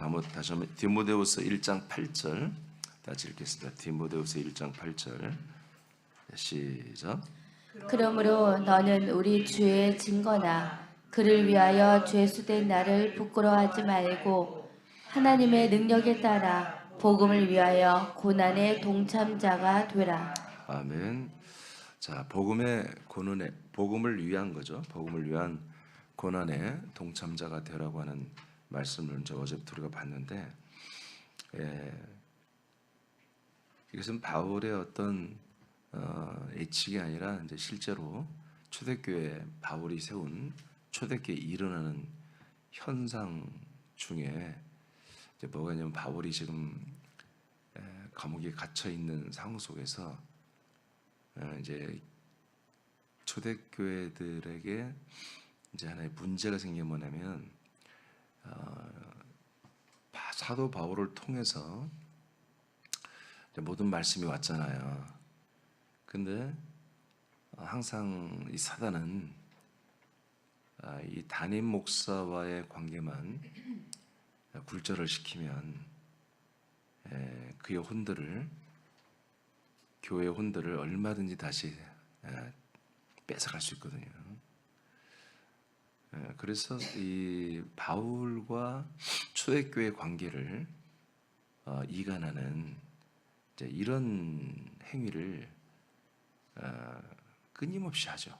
다시 한번 디모데후서 1장 8절 다시 읽겠습니다. 디모데후서 1장 8절 시작. 그러므로 너는 우리 주의 증거나 그를 위하여 죄수된 나를 부끄러워하지 말고 하나님의 능력에 따라 복음을 위하여 고난의 동참자가 되라. 아멘. 자, 복음을 위한 거죠. 복음을 위한 고난의 동참자가 되라고 하는 말씀을 이제 어제부터 우리가 봤는데, 이것은 바울의 어떤 예측이 아니라 이제 실제로 초대교회 바울이 세운 초대교회에 일어나는 현상 중에 이제 뭐가 있냐면, 바울이 지금 감옥에 갇혀 있는 상황 속에서 이제 초대교회들에게 이제 하나의 문제가 생긴 뭐냐면, 사도 바울을 통해서 모든 말씀이 왔잖아요. 근데 항상 이 사단은 이 담임 목사와의 관계만 굴절을 시키면 그의 혼들을, 교회의 혼들을 얼마든지 다시 뺏어갈 수 있거든요. 그래서 이 바울과 초대교회 관계를 이간하는 이제 이런 행위를 끊임없이 하죠.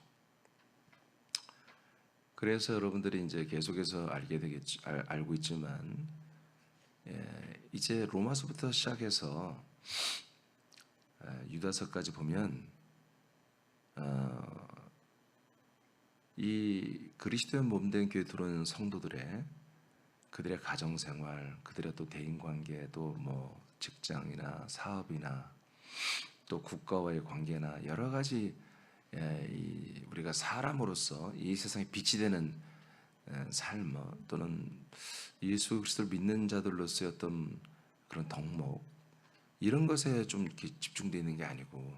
그래서 여러분들이 이제 계속해서 알고 있지만, 이제 로마서부터 시작해서 유다서까지 보면 이 그리스도의 몸된 교회에 들어오는 성도들의 그들의 가정생활, 그들의 또 대인관계, 또 뭐 직장이나 사업이나 또 국가와의 관계나 여러 가지 우리가 사람으로서 이 세상에 빛이 되는 삶, 또는 예수 그리스도를 믿는 자들로서의 어떤 그런 덕목, 이런 것에 좀 이렇게 집중되어 있는 게 아니고,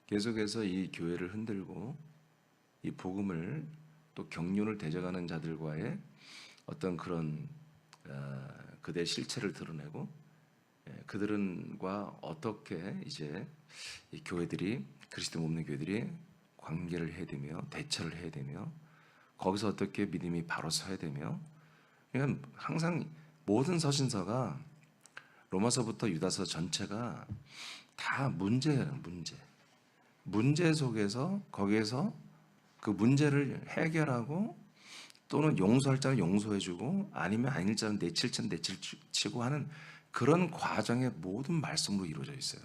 계속해서 이 교회를 흔들고 이 복음을 또 경륜을 대적하는 자들과의 어떤 그런 그들의 실체를 드러내고, 그들과 어떻게 이제 이 교회들이, 그리스도 몸의 교회들이 관계를 해야 되며 대처를 해야 되며, 거기서 어떻게 믿음이 바로 서야 되며, 그러니까 항상 모든 서신서가 로마서부터 유다서 전체가 다 문제예요. 문제 속에서 거기에서 그 문제를 해결하고, 또는 용서할 자는 용서해주고, 아니면 아닐 자는 내칠 자는 내치고 하는 그런 과정의 모든 말씀으로 이루어져 있어요.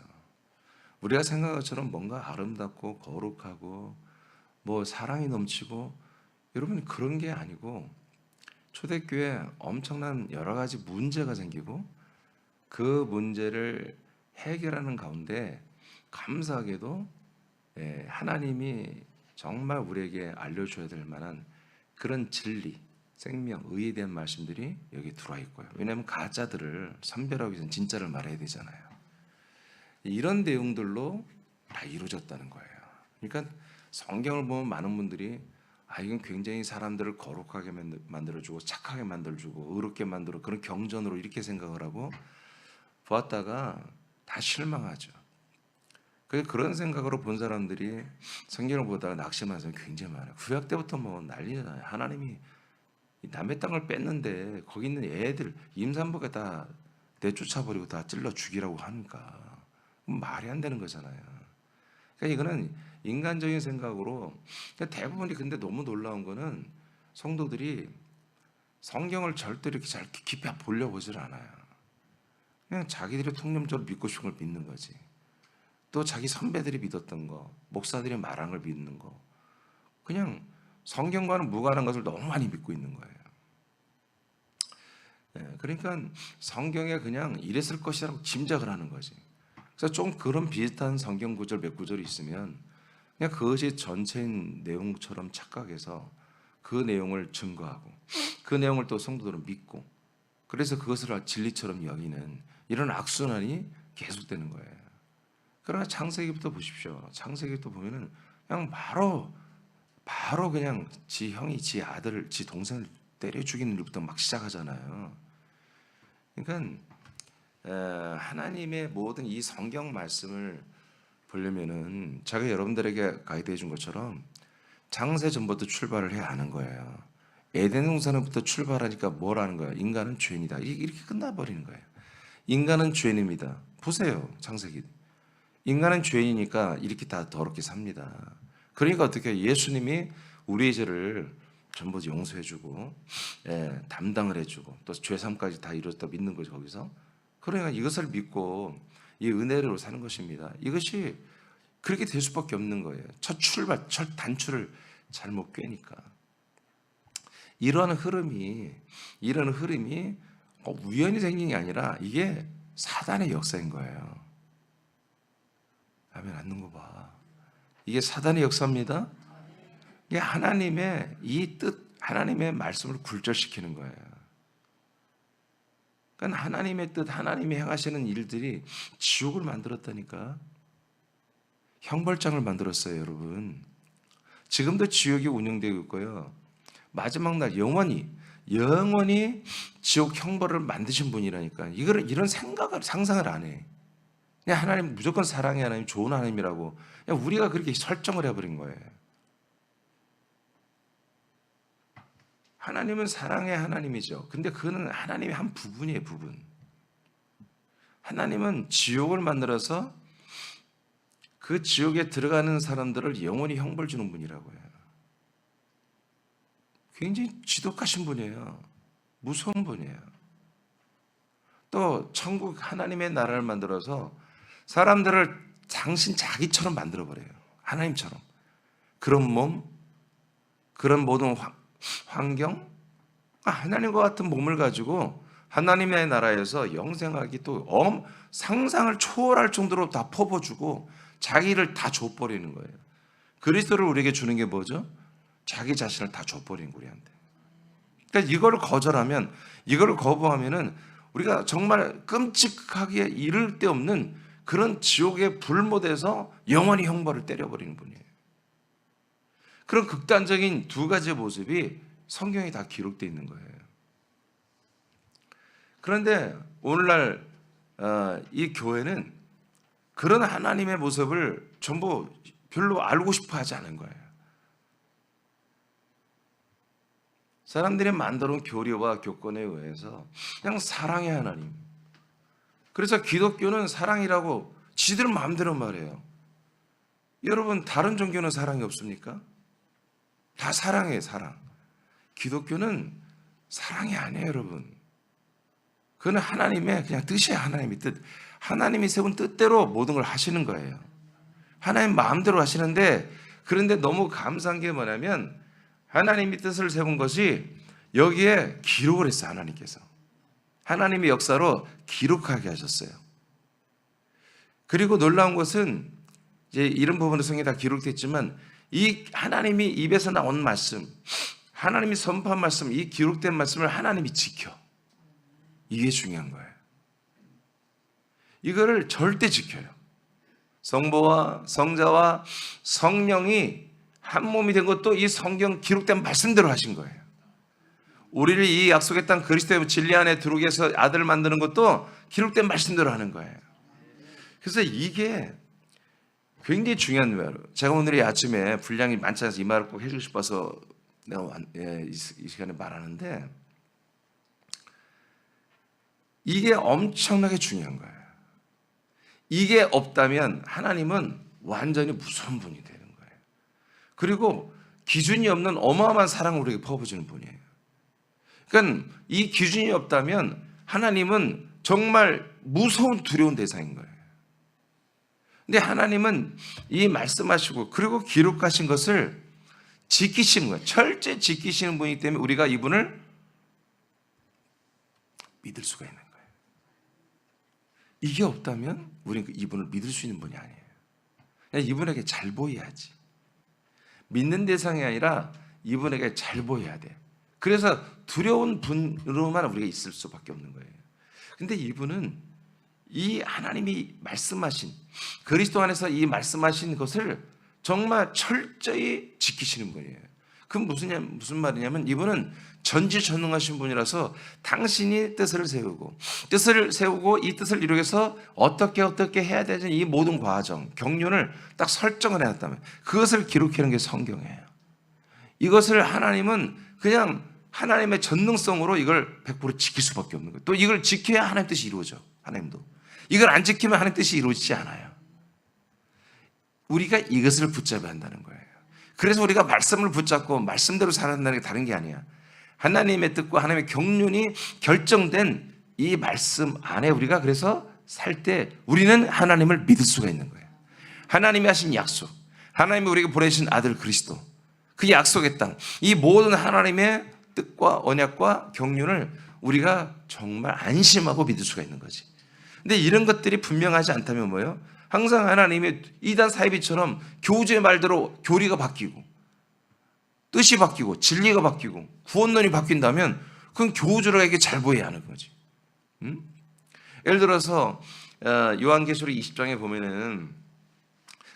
우리가 생각한 것처럼 뭔가 아름답고 거룩하고 뭐 사랑이 넘치고, 여러분 그런 게 아니고, 초대교회에 엄청난 여러 가지 문제가 생기고, 그 문제를 해결하는 가운데 감사하게도 하나님이 정말 우리에게 알려줘야 될 만한 그런 진리, 생명, 의에 대한 말씀들이 여기 들어와 있고요. 왜냐하면 가짜들을 선별하기 위해서 진짜를 말해야 되잖아요. 이런 내용들로 다 이루어졌다는 거예요. 그러니까 성경을 보면 많은 분들이 이건 굉장히 사람들을 거룩하게 만들어주고 착하게 만들어주고 의롭게 만들어, 그런 경전으로 이렇게 생각을 하고 보았다가 다 실망하죠. 그런 생각으로 본 사람들이 성경을 보다가 낙심하는 사람이 굉장히 많아요. 구약 때부터 뭐 난리잖아요. 하나님이 남의 땅을 뺐는데 거기 있는 애들 임산부가 다 내쫓아버리고 다 찔러 죽이라고 하니까 말이 안 되는 거잖아요. 그러니까 이거는 인간적인 생각으로, 그러니까 대부분이, 근데 너무 놀라운 거는 성도들이 성경을 절대 이렇게 잘 깊이 보려고 보질 않아요. 그냥 자기들이 통념적으로 믿고 싶은 걸 믿는 거지. 또 자기 선배들이 믿었던 거, 목사들이 말한 걸 믿는 거, 그냥 성경과는 무관한 것을 너무 많이 믿고 있는 거예요. 그러니까 성경에 그냥 이랬을 것이라고 짐작을 하는 거지. 그래서 좀 그런 비슷한 성경 구절 몇 구절이 있으면 그냥 그것이 전체인 내용처럼 착각해서 그 내용을 증거하고, 그 내용을 또 성도들은 믿고, 그래서 그것을 진리처럼 여기는 이런 악순환이 계속되는 거예요. 그러나 창세기부터 보십시오. 창세기부터 보면은 그냥 바로 그냥 지 형이 지 아들을, 지 동생을 때려 죽이는 일부터 막 시작하잖아요. 그러니까 하나님의 모든 이 성경 말씀을 보려면은 제가 여러분들에게 가이드해 준 것처럼 창세 전부터 출발을 해야 하는 거예요. 에덴 동산부터 출발하니까 뭘 하는 거예요? 인간은 죄인이다. 이렇게 끝나버리는 거예요. 인간은 죄인입니다. 보세요, 창세기. 인간은 죄인이니까 이렇게 다 더럽게 삽니다. 그러니까 어떻게 예수님이 우리의 죄를 전부 용서해주고 담당을 해주고 또 죄삼까지 다 이뤘다 믿는 거죠 거기서. 그러니까 이것을 믿고 이 은혜로 사는 것입니다. 이것이 그렇게 될 수밖에 없는 거예요. 첫 단추를 잘못 꿰니까. 이런 흐름이 우연히 생긴 게 아니라 이게 사단의 역사인 거예요. 아멘. 앉는 거 봐. 이게 사단의 역사입니다. 이게 하나님의 이 뜻, 하나님의 말씀을 굴절시키는 거예요. 그러니까 하나님의 뜻, 하나님이 행하시는 일들이 지옥을 만들었다니까. 형벌장을 만들었어요, 여러분. 지금도 지옥이 운영되고 있고요. 마지막 날 영원히 지옥 형벌을 만드신 분이라니까. 이런 상상을 안 해. 그냥 하나님 무조건 사랑의 하나님, 좋은 하나님이라고 그냥 우리가 그렇게 설정을 해버린 거예요. 하나님은 사랑의 하나님이죠. 근데 그거는 하나님의 한 부분이에요, 부분. 하나님은 지옥을 만들어서 그 지옥에 들어가는 사람들을 영원히 형벌 주는 분이라고 해요. 굉장히 지독하신 분이에요. 무서운 분이에요. 또 천국 하나님의 나라를 만들어서 사람들을 당신 자기처럼 만들어버려요. 하나님처럼. 그런 몸, 그런 모든 환경, 하나님과 같은 몸을 가지고 하나님의 나라에서 영생하기 또 상상을 초월할 정도로 다 퍼부어주고 자기를 다 줘버리는 거예요. 그리스도를 우리에게 주는 게 뭐죠? 자기 자신을 다 줘버리는 거예요, 우리한테. 그러니까 이거를 거부하면은 우리가 정말 끔찍하게 이를 데 없는 그런 지옥의 불못에서 영원히 형벌을 때려버리는 분이에요. 그런 극단적인 두 가지의 모습이 성경에 다 기록되어 있는 거예요. 그런데 오늘날 이 교회는 그런 하나님의 모습을 전부 별로 알고 싶어 하지 않은 거예요. 사람들이 만들어 온 교리와 교권에 의해서 그냥 사랑의 하나님. 그래서 기독교는 사랑이라고 지들 마음대로 말해요. 여러분 다른 종교는 사랑이 없습니까? 다 사랑이에요, 사랑. 기독교는 사랑이 아니에요, 여러분. 그건 하나님의 그냥 뜻이에요, 하나님의 뜻. 하나님이 세운 뜻대로 모든 걸 하시는 거예요. 하나님 마음대로 하시는데, 그런데 너무 감사한 게 뭐냐면 하나님이 뜻을 세운 것이 여기에 기록을 했어요, 하나님께서. 하나님의 역사로 기록하게 하셨어요. 그리고 놀라운 것은 이제 이런 부분은 성경에 다 기록됐지만 이 하나님이 입에서 나온 말씀, 하나님이 선포한 말씀, 이 기록된 말씀을 하나님이 지켜. 이게 중요한 거예요. 이거를 절대 지켜요. 성부와 성자와 성령이 한 몸이 된 것도 이 성경 기록된 말씀대로 하신 거예요. 우리를 이 약속의 땅 그리스도의 진리 안에 들어오게 해서 아들을 만드는 것도 기록된 말씀대로 하는 거예요. 그래서 이게 굉장히 중요한 거예요. 제가 오늘 아침에 분량이 많지 않아서 이 말을 꼭 해주고 싶어서 내가 이 시간에 말하는데 이게 엄청나게 중요한 거예요. 이게 없다면 하나님은 완전히 무서운 분이 되는 거예요. 그리고 기준이 없는 어마어마한 사랑을 우리에게 퍼부어주는 분이에요. 그러니까 이 기준이 없다면 하나님은 정말 무서운 두려운 대상인 거예요. 근데 하나님은 이 말씀하시고 그리고 기록하신 것을 지키시는 거예요. 철저히 지키시는 분이기 때문에 우리가 이분을 믿을 수가 있는 거예요. 이게 없다면 우리는 이분을 믿을 수 있는 분이 아니에요. 그냥 이분에게 잘 보여야지. 믿는 대상이 아니라 이분에게 잘 보여야 돼. 그래서 두려운 분으로만 우리가 있을 수밖에 없는 거예요. 근데 이분은 이 하나님이 말씀하신 그리스도 안에서 이 말씀하신 것을 정말 철저히 지키시는 분이에요. 그럼 무슨 말이냐면 이분은 전지전능하신 분이라서 당신이 뜻을 세우고 이 뜻을 이루기 위해서 어떻게 해야 되는 이 모든 과정, 경륜을 딱 설정을 해놨다면 그것을 기록하는 게 성경이에요. 이것을 하나님은 그냥 하나님의 전능성으로 이걸 100% 지킬 수밖에 없는 거예요. 또 이걸 지켜야 하나님 뜻이 이루어져. 하나님도. 이걸 안 지키면 하나님 뜻이 이루어지지 않아요. 우리가 이것을 붙잡아야 한다는 거예요. 그래서 우리가 말씀을 붙잡고 말씀대로 살아간다는 게 다른 게 아니야. 하나님의 뜻과 하나님의 경륜이 결정된 이 말씀 안에 우리가 그래서 살 때 우리는 하나님을 믿을 수가 있는 거예요. 하나님이 하신 약속, 하나님이 우리에게 보내신 아들 그리스도, 그 약속의 땅, 이 모든 하나님의 뜻과 언약과 경륜을 우리가 정말 안심하고 믿을 수가 있는 거지. 근데 이런 것들이 분명하지 않다면 뭐예요? 항상 하나님의 이단 사이비처럼 교주의 말대로 교리가 바뀌고 뜻이 바뀌고 진리가 바뀌고 구원론이 바뀐다면 그건 교주에게 잘 보여야 하는 거지. 예를 들어서 요한계시록 20장에 보면은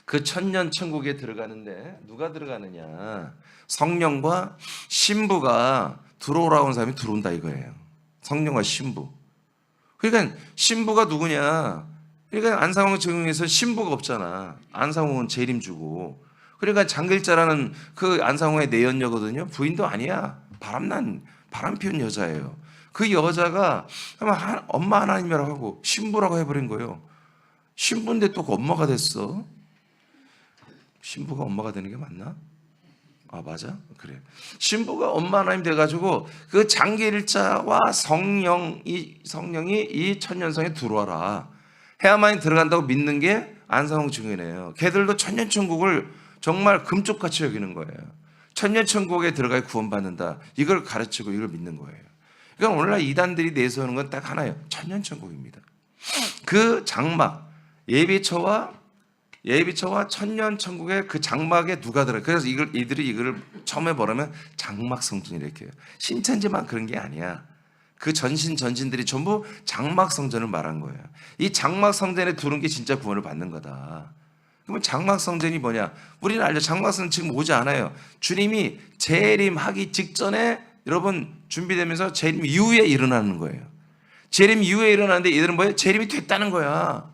그 천년 천국에 들어가는데 누가 들어가느냐? 성령과 신부가 들어오라고 한 사람이 들어온다 이거예요. 성령과 신부. 그러니까 신부가 누구냐? 그러니까 안상홍 증후에서 신부가 없잖아. 안상홍은 재림주고. 그러니까 장길자라는 그 안상홍의 내연녀거든요. 부인도 아니야. 바람 피운 여자예요. 그 여자가 엄마 하나님이라고 하고 신부라고 해버린 거예요. 신부인데 또 엄마가 됐어. 신부가 엄마가 되는 게 맞나? 아 맞아? 그래. 신부가 엄마 하나님 돼가지고 그 장길자와 성령이 이 천년성에 들어와라 해야만 들어간다고 믿는 게 안상홍 증인이에요. 걔들도 천년천국을 정말 금쪽같이 여기는 거예요. 천년천국에 들어가야 구원받는다. 이걸 가르치고 이걸 믿는 거예요. 그러니까 오늘날 이단들이 내세우는 건 딱 하나예요. 천년천국입니다. 그 장막, 예비처와 천년천국의 그 장막에 누가 들어요? 그래서 이들이 이걸 처음에 뭐라면 장막성전 이렇게 해요. 신천지만 그런 게 아니야. 그 전신들이 전부 장막성전을 말한 거예요. 이 장막성전에 들어온 게 진짜 구원을 받는 거다. 그러면 장막성전이 뭐냐? 우리는 알죠. 장막성전 지금 오지 않아요. 주님이 재림하기 직전에 여러분 준비되면서 재림 이후에 일어나는 거예요. 재림 이후에 일어나는데 이들은 뭐예요? 재림이 됐다는 거야.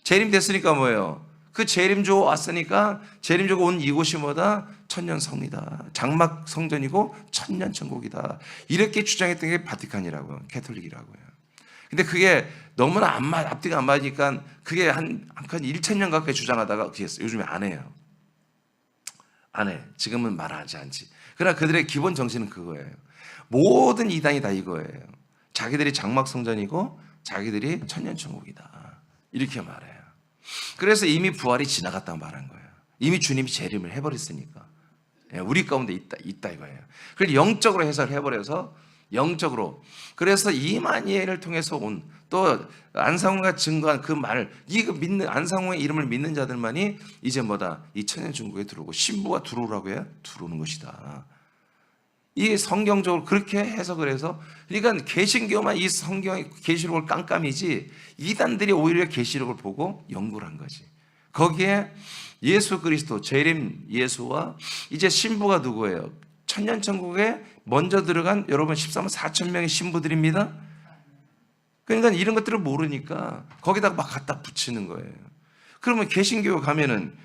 재림 됐으니까 뭐예요? 그 재림주가 왔으니까 재림주가 온 이곳이 뭐다? 천년성이다. 장막 성전이고 천년천국이다. 이렇게 주장했던 게 바티칸이라고요. 캐톨릭이라고요. 근데 그게 너무나 앞뒤가 안 맞으니까 그게 한 1,000년 가까이 주장하다가 요즘에 안 해요. 안 해. 지금은 말하지 않지. 그러나 그들의 기본 정신은 그거예요. 모든 이단이 다 이거예요. 자기들이 장막 성전이고 자기들이 천년천국이다. 이렇게 말해요. 그래서 이미 부활이 지나갔다고 말한 거예요. 이미 주님이 재림을 해버렸으니까. 우리 가운데 있다 이거예요. 그래서 영적으로 해석을 해버려서 영적으로. 그래서 이마니엘을 통해서 온 또 안상홍과 증거한 그 말을 안상홍의 이름을 믿는 자들만이 이제 뭐다? 이 천년천국에 들어오고 신부가 들어오라고 해야 들어오는 것이다. 이 성경적으로 그렇게 해석을 해서 그러니까 개신교만 이 성경의 계시록을 깜깜이지 이단들이 오히려 계시록을 보고 연구를 한 거지. 거기에 예수 그리스도 재림 예수와 이제 신부가 누구예요? 천년천국에 먼저 들어간 여러분 13만 4천 명의 신부들입니다. 그러니까 이런 것들을 모르니까 거기다가 막 갖다 붙이는 거예요. 그러면 개신교 가면은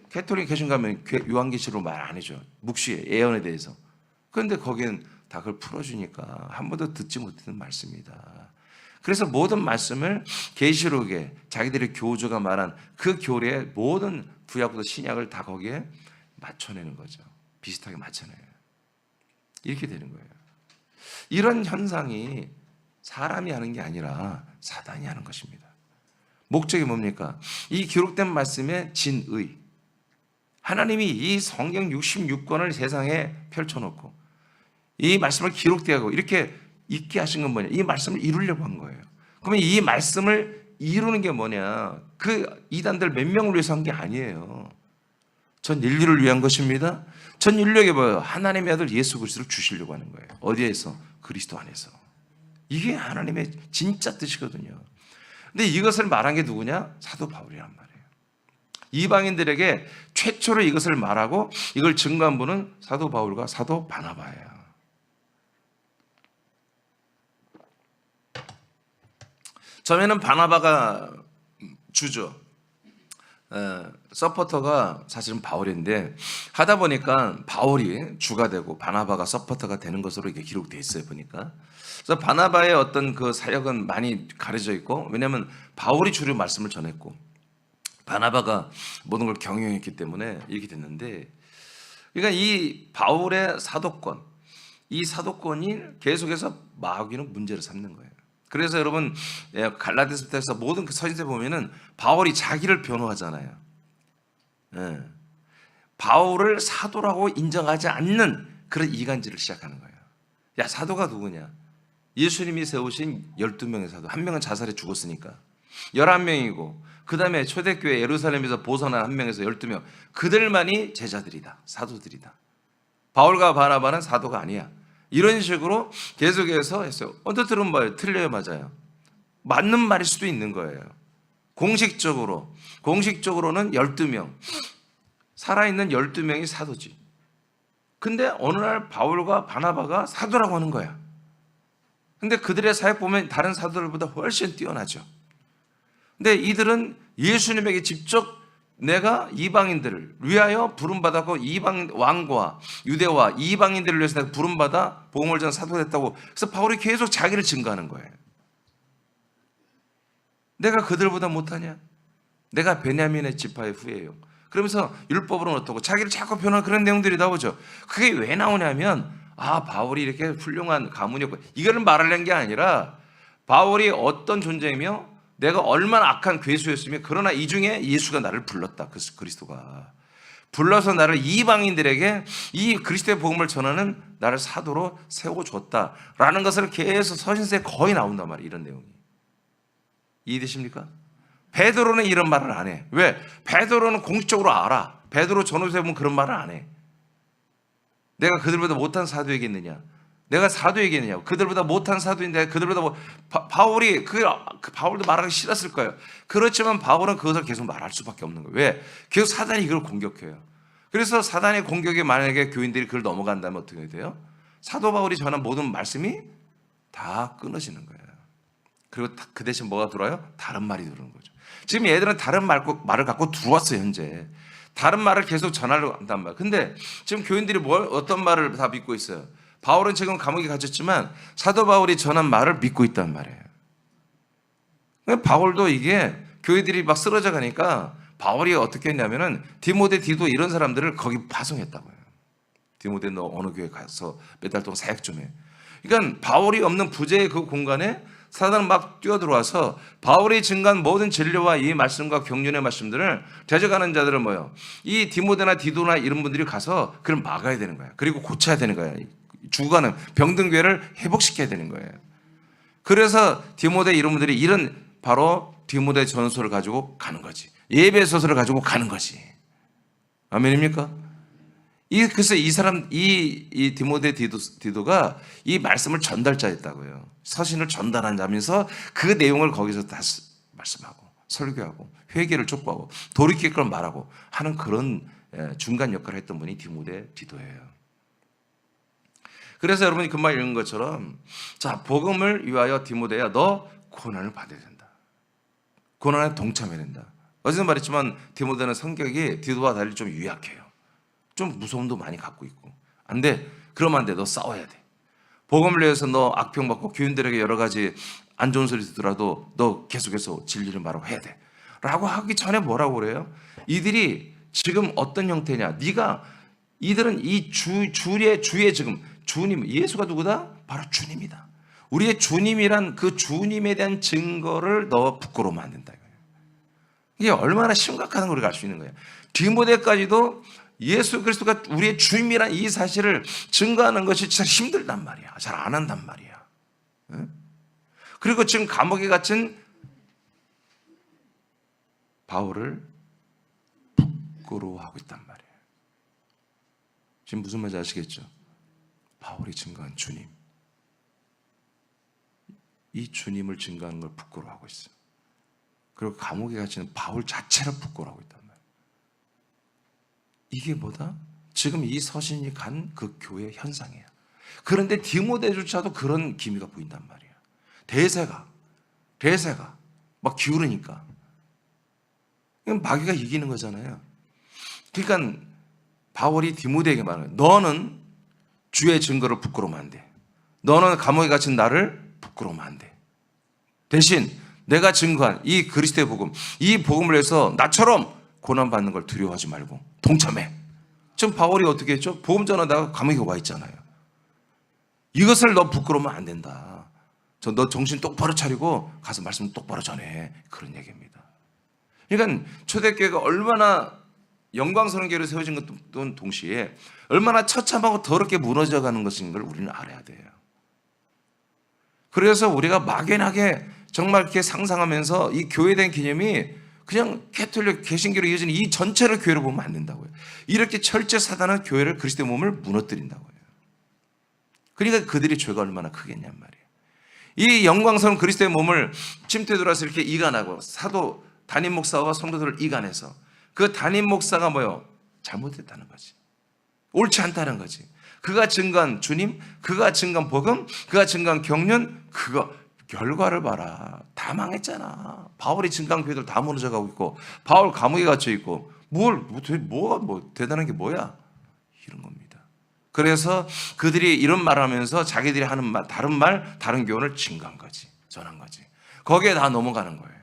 캐톨릭 개신 가면 요한계시록 말 안 해줘. 묵시에 예언에 대해서. 그런데 거기는 다 그걸 풀어주니까 한 번도 듣지 못했던 말씀이다. 그래서 모든 말씀을 계시록에 자기들의 교주가 말한 그 교리의 모든 구약부터 신약을 다 거기에 맞춰내는 거죠. 비슷하게 맞춰내요. 이렇게 되는 거예요. 이런 현상이 사람이 하는 게 아니라 사단이 하는 것입니다. 목적이 뭡니까? 이 기록된 말씀의 진의. 하나님이 이 성경 66권을 세상에 펼쳐놓고 이 말씀을 기록되고 이렇게 있게 하신 건 뭐냐? 이 말씀을 이루려고 한 거예요. 그러면 이 말씀을 이루는 게 뭐냐? 그 이단들 몇 명을 위해서 한 게 아니에요. 전 인류를 위한 것입니다. 전 인류에게 뭐예요? 하나님의 아들 예수 그리스도를 주시려고 하는 거예요. 어디에서? 그리스도 안에서. 이게 하나님의 진짜 뜻이거든요. 근데 이것을 말한 게 누구냐? 사도 바울이란 말이에요. 이방인들에게 최초로 이것을 말하고 이걸 증거한 분은 사도 바울과 사도 바나바예요. 처음에는 바나바가 주죠. 서포터가 사실은 바울인데 하다 보니까 바울이 주가 되고 바나바가 서포터가 되는 것으로 이게 기록되어 있어요, 보니까. 그래서 바나바의 어떤 그 사역은 많이 가려져 있고, 왜냐하면 바울이 주로 말씀을 전했고 바나바가 모든 걸 경영했기 때문에 이렇게 됐는데, 그러니까 이 바울의 사도권, 이 사도권이 계속해서 마귀는 문제를 삼는 거예요. 그래서 여러분 갈라디아서부터 모든 그 서신서에 보면은 바울이 자기를 변호하잖아요. 예. 바울을 사도라고 인정하지 않는 그런 이간질을 시작하는 거예요. 야, 사도가 누구냐? 예수님이 세우신 12명의 사도, 한 명은 자살해 죽었으니까 11명이고, 그 다음에 초대교회 예루살렘에서 보선한 한 명에서 12명, 그들만이 제자들이다, 사도들이다. 바울과 바나바는 사도가 아니야. 이런 식으로 계속해서 했어요. 언뜻 들으면 뭐예요? 틀려요, 맞아요? 맞는 말일 수도 있는 거예요. 공식적으로는 12명, 살아있는 12명이 사도지. 근데 어느 날 바울과 바나바가 사도라고 하는 거야. 근데 그들의 사역 보면 다른 사도들보다 훨씬 뛰어나죠. 근데 이들은 예수님에게 직접 내가 이방인들을 위하여 부름받았고, 이방 왕과 유대와 이방인들을 위해서 내가 부름받아 복음을 전한 사도가 됐다고. 그래서 바울이 계속 자기를 증거하는 거예요. 내가 그들보다 못하냐? 내가 베냐민의 지파의 후예요. 그러면서 율법으로는 어떻고 자기를 자꾸 변호하는 그런 내용들이 나오죠. 그게 왜 나오냐면, 바울이 이렇게 훌륭한 가문이었고, 이거를 말하려는 게 아니라 바울이 어떤 존재이며 내가 얼마나 악한 괴수였으며, 그러나 이 중에 예수가 나를 불렀다. 그리스도가 불러서 나를 이방인들에게 이 그리스도의 복음을 전하는 나를 사도로 세워줬다라는 것을 계속 서신서에 거의 나온단 말이에요. 이런 내용이 이해되십니까? 베드로는 이런 말을 안 해. 왜? 베드로는 공식적으로 알아. 베드로 전후서에 보면 그런 말을 안 해. 내가 그들보다 못한 사도이겠느냐? 내가 사도이겠느냐? 그들보다 못한 사도인데 그들보다 바울이 바울도 말하기 싫었을 거예요. 그렇지만 바울은 그것을 계속 말할 수밖에 없는 거예요. 왜? 계속 사단이 이걸 공격해요. 그래서 사단의 공격에 만약에 교인들이 그걸 넘어간다면 어떻게 돼요? 사도 바울이 전한 모든 말씀이 다 끊어지는 거예요. 그리고 그 대신 뭐가 들어와요? 다른 말이 들어오는 거죠. 지금 얘들은 다른 말을 갖고 들어왔어요. 현재 다른 말을 계속 전하려고 한단 말이에요. 근데 지금 교인들이 어떤 말을 다 믿고 있어요? 바울은 지금 감옥에 갇혔지만 사도 바울이 전한 말을 믿고 있단 말이에요. 바울도 이게 교회들이 막 쓰러져 가니까 바울이 어떻게 했냐면은 디모데, 디도 이런 사람들을 거기 파송했다고요. 디모데, 너 어느 교회 가서 몇 달 동안 사역 좀 해. 그러니까 바울이 없는 부재의 그 공간에 사단은 막 뛰어들어와서 바울이 증거한 모든 진리와 이 말씀과 경륜의 말씀들을 대적하는 자들은 뭐예요? 이 디모데나 디도나 이런 분들이 가서 그걸 막아야 되는 거야. 그리고 고쳐야 되는 거야. 죽어가는 병든 교회를 회복시켜야 되는 거예요. 그래서 디모데 이런 분들이 이런 바로 디모데 전서를 가지고 가는 거지. 예배서서를 가지고 가는 거지. 아멘입니까? 그래서 이 디모데 디도가 이 말씀을 전달자였다고요. 서신을 전달한 자면서 그 내용을 거기서 다 말씀하고 설교하고 회개를 촉구하고 돌이킬 걸 말하고 하는 그런 중간 역할을 했던 분이 디모데 디도예요. 그래서 여러분이 금방 읽은 것처럼, 자, 복음을 위하여 디모데야, 너 고난을 받아야 된다. 고난에 동참해야 된다. 어제도 말했지만 디모데는 성격이 디도와 달리 좀 유약해요. 좀 무서움도 많이 갖고 있고. 안 돼. 그러면 안 돼. 너 싸워야 돼. 복음을 위해서 너 악평받고 교인들에게 여러 가지 안 좋은 소리 듣더라도 너 계속해서 진리를 말하고 해야 돼. 라고 하기 전에 뭐라고 그래요? 이들이 지금 어떤 형태냐? 이들은 이 주의 지금 주님, 예수가 누구다? 바로 주님이다. 우리의 주님이란 그 주님에 대한 증거를 너 부끄러우면 안 된다. 이게 얼마나 심각한 걸 우리가 알 수 있는 거예요. 디모데까지도 예수 그리스도가 우리의 주님이란 이 사실을 증거하는 것이 진짜 힘들단 말이야. 잘 안 한단 말이야. 그리고 지금 감옥에 갇힌 바울을 부끄러워하고 있단 말이에요. 지금 무슨 말인지 아시겠죠? 바울이 증거한 주님, 이 주님을 증거하는 걸 부끄러워하고 있어요. 그리고 감옥에 갇히는 바울 자체를 부끄러워하고 있단 말이에요. 이게 뭐다? 지금 이 서신이 간 그 교회 현상이에요. 그런데 디모데조차도 그런 기미가 보인단 말이에요. 대세가 막 기울으니까 이건 마귀가 이기는 거잖아요. 그러니까 바울이 디모데에게 말해요. 너는 주의 증거를 부끄러우면 안 돼. 너는 감옥에 갇힌 나를 부끄러우면 안 돼. 대신 내가 증거한 이 그리스도의 복음, 이 복음을 위해서 나처럼 고난받는 걸 두려워하지 말고 동참해. 지금 바울이 어떻게 했죠? 복음 전하다가 감옥에 와 있잖아요. 이것을 너 부끄러우면 안 된다. 너 정신 똑바로 차리고 가서 말씀 똑바로 전해. 그런 얘기입니다. 그러니까 초대교회가 얼마나 영광스러운 교회로 세워진 것과 동시에 얼마나 처참하고 더럽게 무너져가는 것인 걸 우리는 알아야 돼요. 그래서 우리가 막연하게 정말 이렇게 상상하면서 이 교회에 대한 개념이 그냥 캐톨릭 개신교로 이어지는 이 전체를 교회로 보면 안 된다고요. 이렇게 철저히 사단은 교회를 그리스도의 몸을 무너뜨린다고요. 그러니까 그들의 죄가 얼마나 크겠냔 말이에요. 이 영광스러운 그리스도의 몸을 침투에 들어와서 이렇게 이간하고 사도 담임 목사와 성도들을 이간해서 그 담임 목사가 뭐요? 잘못했다는 거지. 옳지 않다는 거지. 그가 증거한 주님, 그가 증거한 복음, 그가 증거한 경륜, 그거 결과를 봐라. 다 망했잖아. 바울이 증거한 교회들 다 무너져가고 있고 바울 감옥에 갇혀 있고 뭐가 대단한 게 뭐야? 이런 겁니다. 그래서 그들이 이런 말을 하면서 자기들이 하는 말, 다른 교훈을 증거한 거지. 전한 거지. 거기에 다 넘어가는 거예요.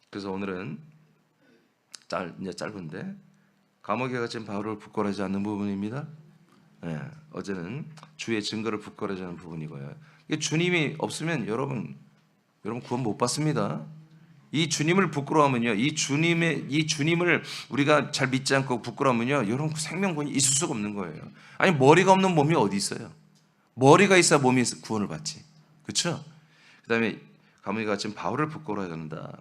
그래서 오늘은 이제 짧은데 감옥에 갇힌 바울을 부끄러워하지 않는 부분입니다. 네, 어제는 주의 증거를 부끄러워하지 않는 부분이고요. 이게 주님이 없으면 여러분 구원 못 받습니다. 이 주님을 부끄러워하면요, 이 주님을 우리가 잘 믿지 않고 부끄러워하면요, 여러분 생명권이 있을 수가 없는 거예요. 아니 머리가 없는 몸이 어디 있어요? 머리가 있어야 몸이 구원을 받지, 그렇죠? 그다음에 감옥에 갇힌 바울을 부끄러워해야 한다.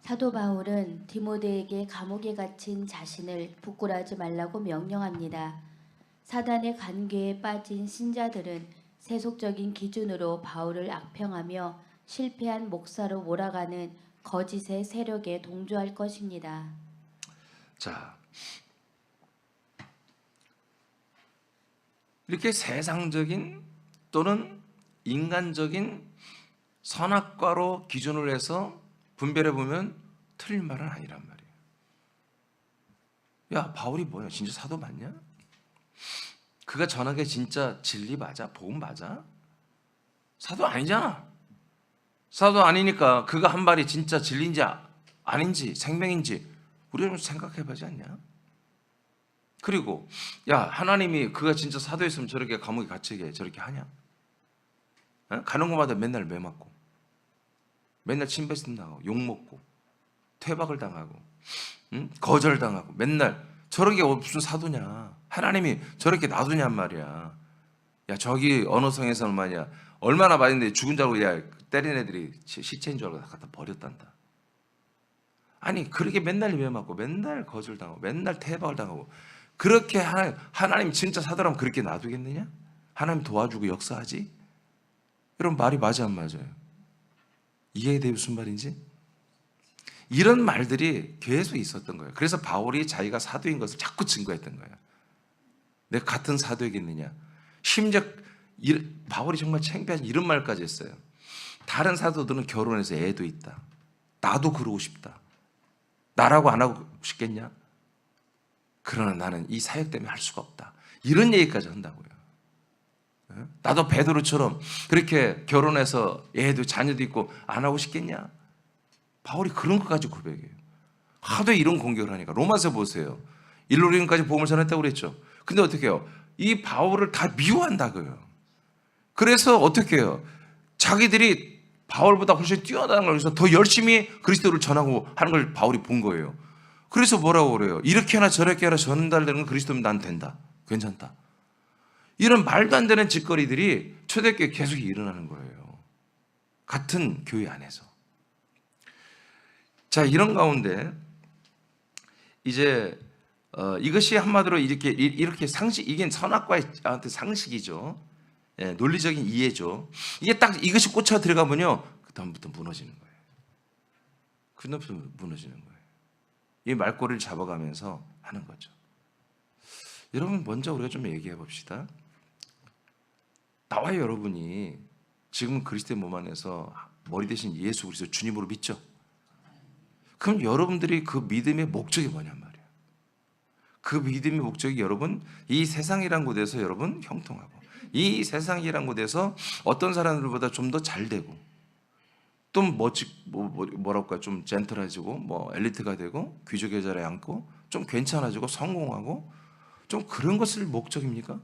사도 바울은 디모데에게 감옥에 갇힌 자신을 부끄러워하지 말라고 명령합니다. 사단의 관계에 빠진 신자들은 세속적인 기준으로 바울을 악평하며 실패한 목사로 몰아가는 거짓의 세력에 동조할 것입니다. 자, 이렇게 세상적인 또는 인간적인 선악과로 기준을 해서 분별해 보면 틀린 말은 아니란 말이에요. 야, 바울이 뭐야? 진짜 사도 맞냐? 그가 전한 게 진짜 진리 맞아? 복음 맞아? 사도 아니잖아. 사도 아니니까 그가 한 말이 진짜 진리인지 아닌지 생명인지 우리는 생각해 보지 않냐? 그리고 야, 하나님이 그가 진짜 사도였으면 저렇게 감옥에 갇히게 저렇게 하냐? 가는 곳마다 맨날 매 맞고 맨날 침뱉음 나가고 욕먹고 퇴박을 당하고 거절당하고 맨날 저런 게 무슨 사도냐? 하나님이 저렇게 놔두냔 말이야. 야, 저기 어느 성에서는 말이야 얼마나 많은데 죽은 줄 알고 야 때린 애들이 시체인 줄 알고 다 갖다 버렸단다. 아니 그렇게 맨날 매 맞고 맨날 거절당하고 맨날 퇴박을 당하고 그렇게 하나님 진짜 사도라면 그렇게 놔두겠느냐? 하나님 도와주고 역사하지? 이런 말이 맞아 안 맞아요? 이해돼 무슨 말인지? 이런 말들이 계속 있었던 거예요. 그래서 바울이 자기가 사도인 것을 자꾸 증거했던 거예요. 내가 같은 사도이겠느냐? 심지어 바울이 정말 창피한 이런 말까지 했어요. 다른 사도들은 결혼해서 애도 있다. 나도 그러고 싶다. 나라고 안 하고 싶겠냐? 그러나 나는 이 사역 때문에 할 수가 없다. 이런 얘기까지 한다고요. 나도 베드로처럼 그렇게 결혼해서 애도 자녀도 있고 안 하고 싶겠냐? 바울이 그런 것까지 고백해요. 하도 이런 공격을 하니까. 로마서 보세요. 일로리움까지 복음을 전했다고 그랬죠. 근데 어떻게 해요? 이 바울을 다 미워한다고요. 그래서 어떻게 해요? 자기들이 바울보다 훨씬 뛰어나는 걸 위해서 더 열심히 그리스도를 전하고 하는 걸 바울이 본 거예요. 그래서 뭐라고 그래요? 이렇게 하나 저렇게 하나 전달되는 그리스도면 난 된다. 괜찮다. 이런 말도 안 되는 짓거리들이 초대교회에 계속 일어나는 거예요. 같은 교회 안에서. 자, 이런 가운데 이제 이것이 한마디로 이렇게 상식, 이게 선악과의 상식이죠. 예, 논리적인 이해죠. 이게 딱 이것이 꽂혀 들어가면요, 그 다음부터 무너지는 거예요. 그 다음부터 무너지는 거예요. 이 말꼬리를 잡아가면서 하는 거죠. 여러분, 먼저 우리가 좀 얘기해 봅시다. 나와 여러분이 지금 그리스도의 몸 안에서 머리 대신 예수 그리스도 주님으로 믿죠? 그럼 여러분들이 그 믿음의 목적이 뭐냔 말이에요. 그 믿음의 목적이 여러분, 이 세상이란 곳에서 여러분 형통하고, 이 세상이란 곳에서 어떤 사람들보다 좀 더 잘 되고, 또 뭐라고 할까, 좀 젠틀해지고, 뭐 엘리트가 되고, 귀족의 자리에 앉고, 좀 괜찮아지고, 성공하고, 좀 그런 것을 목적입니까?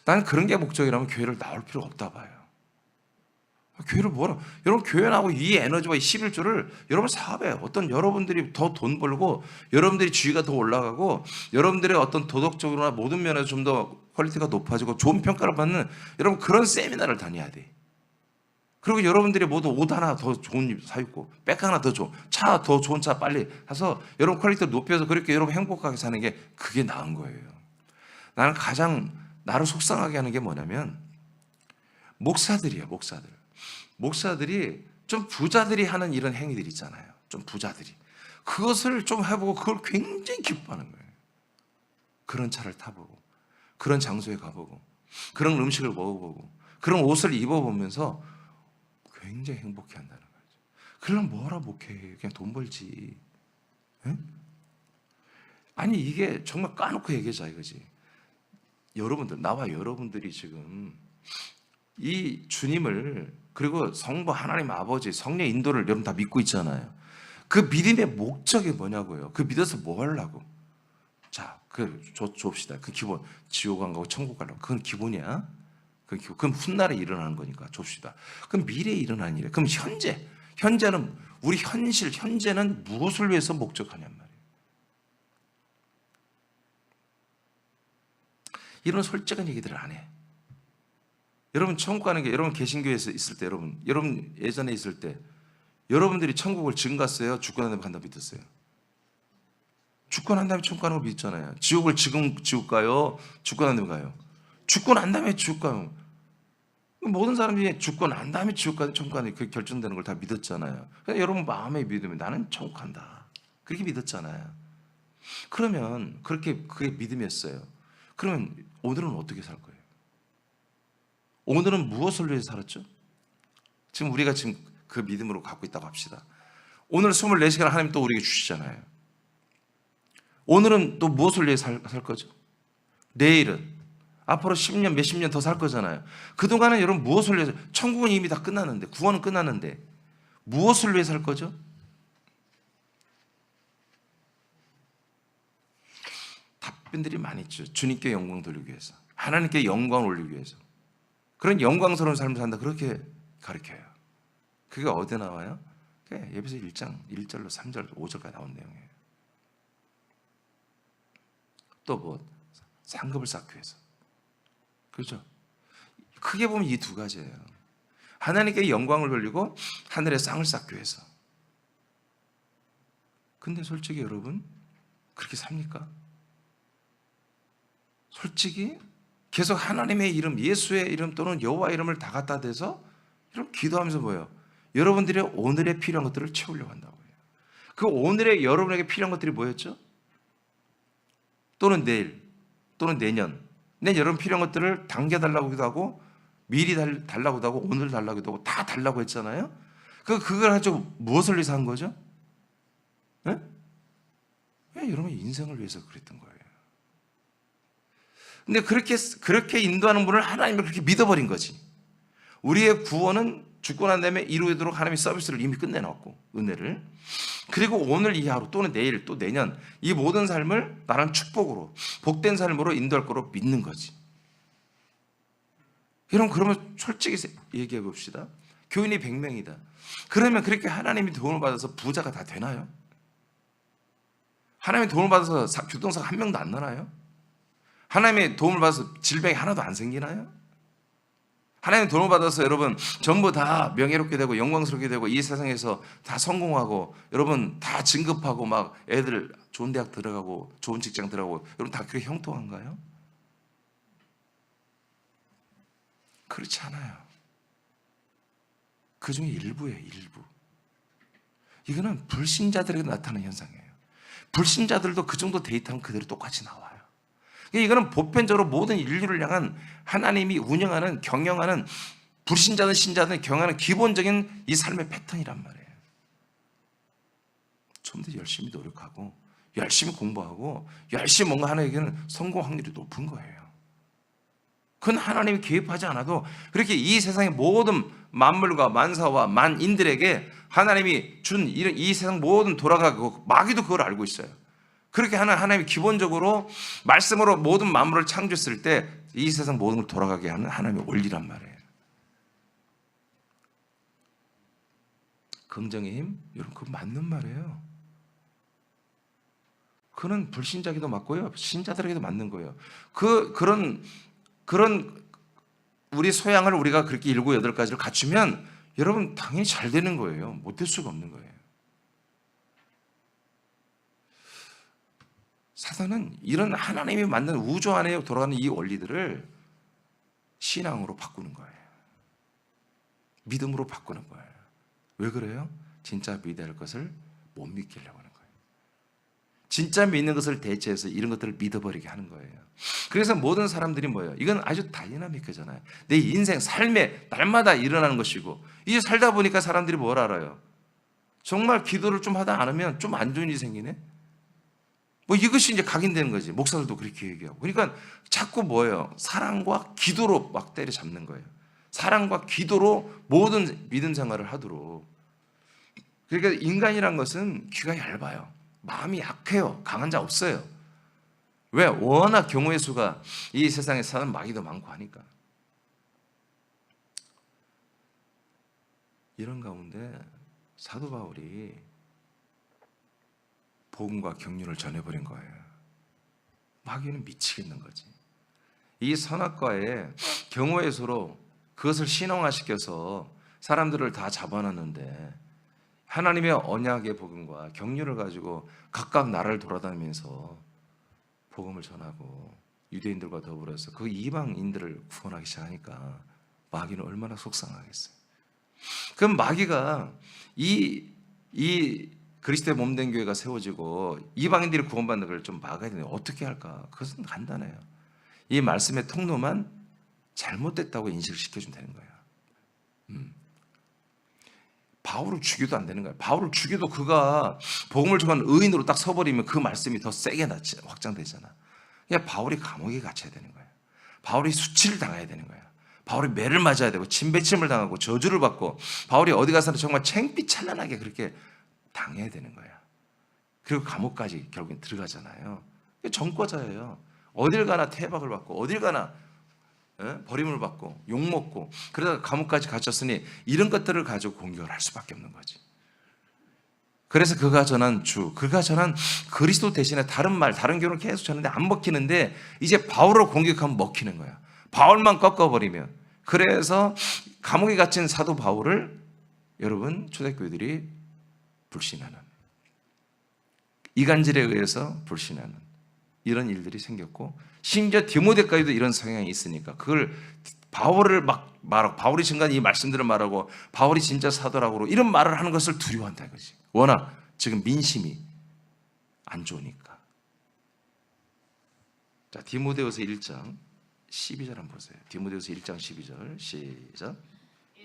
나는 그런 게 목적이라면 교회를 나올 필요가 없다 봐요. 교회를 뭐라? 여러분, 교회 나오고 이 에너지와 이 11조를 여러분 사업에 어떤 여러분들이 더 돈 벌고, 여러분들이 지위가 더 올라가고, 여러분들의 어떤 도덕적으로나 모든 면에서 좀 더 퀄리티가 높아지고 좋은 평가를 받는 여러분 그런 세미나를 다녀야 돼. 그리고 여러분들이 모두 옷 하나 더 좋은 집 사입고, 백 하나 더 좋은 차, 더 좋은 차 빨리 사서 여러분 퀄리티를 높여서 그렇게 여러분 행복하게 사는 게 그게 나은 거예요. 나는 가장 나를 속상하게 하는 게 뭐냐면 목사들이에요. 목사들이 좀 부자들이 하는 이런 행위들 있잖아요. 좀 부자들이 그것을 좀 해보고 그걸 굉장히 기뻐하는 거예요. 그런 차를 타보고, 그런 장소에 가보고, 그런 음식을 먹어보고, 그런 옷을 입어보면서 굉장히 행복해한다는 거죠. 그럼 뭐라 못해? 그냥 돈 벌지. 에? 아니 이게 정말 까놓고 얘기하자 이거지. 여러분들, 나와 여러분들이 지금 이 주님을, 그리고 성부 하나님 아버지 성령 인도를 여러분 다 믿고 있잖아요. 그 믿음의 목적이 뭐냐고요. 그 믿어서 뭐 하려고. 자, 줍시다. 그 기본. 지옥 안 가고 천국 가려고. 그건 기본이야. 그건 훗날에 일어나는 거니까 줍시다. 그럼 미래에 일어나는 일이야. 그럼 현재는 우리 현재는 무엇을 위해서 목적하냔 말이에요. 이런 솔직한 얘기들을 안 해. 여러분 천국 가는 게, 여러분 개신교에서 있을 때, 여러분 예전에 있을 때 여러분들이 천국을 지금 갔어요? 죽고 난 다음에 간다 믿었어요? 죽고 난 다음에 천국 가는 걸 믿잖아요. 지옥을 지금 가요? 죽고 난 다음에 가요? 죽고 난 다음에 지옥 가요. 모든 사람들이 죽고 난 다음에 지옥 가든 천국 가든 그 결정되는 걸 다 믿었잖아요. 그래서 여러분 마음에 믿으면 나는 천국 간다. 그렇게 믿었잖아요. 그러면 그게 믿음이었어요. 그러면 오늘은 어떻게 살 거예요? 오늘은 무엇을 위해서 살았죠? 지금 우리가 지금 그 믿음으로 갖고 있다고 합시다. 오늘 24시간 하나님 또 우리에게 주시잖아요. 오늘은 또 무엇을 위해 살 거죠? 내일은, 앞으로 10년, 몇십 년 더 살 거잖아요. 그동안은 여러분 무엇을 위해서, 천국은 이미 다 끝났는데, 구원은 끝났는데 무엇을 위해 살 거죠? 답변들이 많이 있죠. 주님께 영광 돌리기 위해서, 하나님께 영광 올리기 위해서, 그런 영광스러운 삶을 산다, 그렇게 가르쳐요. 그게 어디에 나와요? 에베소 1장 1절로 3절 5절까지 나온 내용이에요. 또 뭐 상급을 쌓기 위해서. 그렇죠? 크게 보면 이 두 가지예요. 하나님께 영광을 돌리고 하늘의 쌍을 쌓기 위해서. 근데 솔직히 여러분 그렇게 삽니까? 솔직히 계속 하나님의 이름, 예수의 이름 또는 여호와 이름을 다 갖다 대서 이런 기도하면서 뭐예요? 여러분들의 오늘에 필요한 것들을 채우려고 한다고요. 그 오늘에 여러분에게 필요한 것들이 뭐였죠? 또는 내일, 또는 내년 여러분 필요한 것들을 당겨달라고도 하고, 미리 달라고도 하고, 오늘 달라고도 하고, 다 달라고 했잖아요. 그걸 가지고 무엇을 위해서 한 거죠? 네? 여러분 인생을 위해서 그랬던 거예요. 근데 그렇게 인도하는 분을 하나님을 그렇게 믿어버린 거지. 우리의 구원은 죽고 난 다음에 이루어지도록 하나님의 서비스를 이미 끝내놨고, 은혜를. 그리고 오늘 이 하루 또는 내일 또 내년 이 모든 삶을 나는 축복으로, 복된 삶으로 인도할 거로 믿는 거지. 여러분 그러면 솔직히 얘기해 봅시다. 교인이 100명이다. 그러면 그렇게 하나님이 도움을 받아서 부자가 다 되나요? 하나님의 도움을 받아서 교통사고 한 명도 안 나나요? 하나님의 도움을 받아서 질병이 하나도 안 생기나요? 하나님의 도움을 받아서 여러분 전부 다 명예롭게 되고 영광스럽게 되고 이 세상에서 다 성공하고 여러분 다 진급하고 막 애들 좋은 대학 들어가고 좋은 직장 들어가고 여러분 다 그렇게 형통한가요? 그렇지 않아요. 그 중에 일부예요, 일부. 이거는 불신자들에게 나타나는 현상이에요. 불신자들도 그 정도 데이터는 그대로 똑같이 나와요. 이거는 보편적으로 모든 인류를 향한 하나님이 운영하는, 경영하는, 불신자든 신자든 경영하는 기본적인 이 삶의 패턴이란 말이에요. 좀 더 열심히 노력하고 열심히 공부하고 열심히 뭔가 하는 얘기는 성공 확률이 높은 거예요. 그건 하나님이 개입하지 않아도 그렇게 이 세상의 모든 만물과 만사와 만인들에게 하나님이 준 이 세상 모든 돌아가고, 마귀도 그걸 알고 있어요. 그렇게 하는 하나님이 기본적으로 말씀으로 모든 만물을 창조했을 때 이 세상 모든 걸 돌아가게 하는 하나님의 원리란 말이에요. 긍정의 힘? 여러분, 그거 맞는 말이에요. 그는 불신자에게도 맞고요, 신자들에게도 맞는 거예요. 그런 우리 소양을 우리가 그렇게 7, 8가지를 갖추면 여러분 당연히 잘 되는 거예요. 못 될 수가 없는 거예요. 사단은 이런 하나님이 만든 우주 안에 돌아가는 이 원리들을 신앙으로 바꾸는 거예요. 믿음으로 바꾸는 거예요. 왜 그래요? 진짜 믿어야 할 것을 못 믿게 하려고 하는 거예요. 진짜 믿는 것을 대체해서 이런 것들을 믿어버리게 하는 거예요. 그래서 모든 사람들이 뭐예요? 이건 아주 다이나믹하잖아요. 내 인생, 삶에 날마다 일어나는 것이고, 이제 살다 보니까 사람들이 뭘 알아요? 정말 기도를 좀 하다 않으면 좀 안 좋은 일이 생기네? 뭐 이것이 이제 각인되는 거지. 목사들도 그렇게 얘기하고. 그러니까 자꾸 뭐예요? 사랑과 기도로 막 때려잡는 거예요. 사랑과 기도로 모든 믿음 생활을 하도록. 그러니까 인간이란 것은 귀가 얇아요. 마음이 약해요. 강한 자 없어요. 왜? 워낙 경우의 수가 이 세상에 사는 마귀도 많고 하니까. 이런 가운데 사도 바울이 복음과 경륜을 전해버린 거예요. 마귀는 미치겠는 거지. 이 선악과에 경우의 수로 그것을 신앙화시켜서 사람들을 다 잡아놨는데, 하나님의 언약의 복음과 경륜을 가지고 각각 나라를 돌아다니면서 복음을 전하고 유대인들과 더불어서 그 이방인들을 구원하기 시작하니까 마귀는 얼마나 속상하겠어요. 그럼 마귀가 이 그리스도의 몸된 교회가 세워지고 이방인들이 구원받는 걸 좀 막아야 되는데 어떻게 할까? 그것은 간단해요. 이 말씀의 통로만 잘못됐다고 인식을 시켜주면 되는 거예요. 바울을 죽여도 안 되는 거예요. 바울을 죽여도 그가 복음을 전하는 의인으로 딱 서버리면 그 말씀이 더 세게 확장되잖아. 그냥 바울이 감옥에 갇혀야 되는 거예요. 바울이 수치를 당해야 되는 거예요. 바울이 매를 맞아야 되고 침배침을 당하고 저주를 받고, 바울이 어디 가서는 정말 창피찬란하게 그렇게 당해야 되는 거예요. 그리고 감옥까지 결국엔 들어가잖아요. 전과자예요. 어딜 가나 태박을 받고 어딜 가나 버림을 받고 욕먹고, 그러다가 감옥까지 갇혔으니 이런 것들을 가지고 공격을 할 수밖에 없는 거지. 그래서 그가 전한 그가 전한 그리스도 대신에 다른 교훈을 계속 전하는데 안 먹히는데, 이제 바울을 공격하면 먹히는 거야. 바울만 꺾어버리면. 그래서 감옥에 갇힌 사도 바울을 여러분 초대교회들이 불신하는, 이간질에 의해서 불신하는 이런 일들이 생겼고, 심지어 디모데까지도 이런 성향이 있으니까 그걸 바울을 막 말하고, 바울이 증거한 이 말씀들을 말하고, 바울이 진짜 사도라고 이런 말을 하는 것을 두려워한다 이거지. 워낙 지금 민심이 안 좋으니까. 자, 디모데후서 1장 12절 한번 보세요. 디모데후서 1장 12절 시작.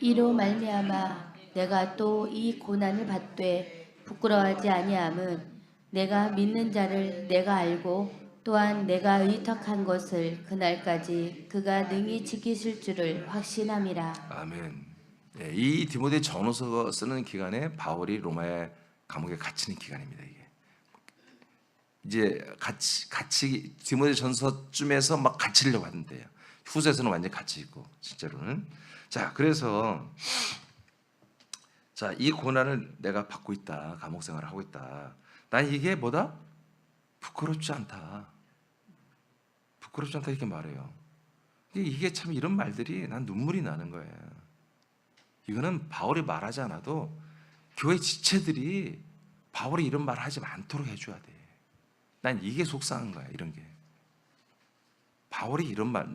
이로 말미암아 내가 또 이 고난을 받되 부끄러워하지 아니함은 내가 믿는 자를 내가 알고 또한 내가 의탁한 것을 그날까지 그가 능히 지키실 줄을 확신함이라. 아멘. 네, 이 디모데 전후서 쓰는 기간에 바울이 로마의 감옥에 갇히는 기간입니다. 이게 이제 같이 디모데 전서쯤에서 막 갇히려고 하는데요. 후서에서는 완전히 갇혀 있고 실제로는. 자, 그래서 이 고난을 내가 받고 있다. 감옥 생활을 하고 있다. 난 이게 뭐다? 부끄럽지 않다. 부끄럽지 않다 이렇게 말해요. 이게 참 이런 말들이 난 눈물이 나는 거예요. 이거는 바울이 말하지 않아도 교회 지체들이 바울이 이런 말 하지 않도록 해줘야 돼. 난 이게 속상한 거야. 이런 게. 바울이 이런 말,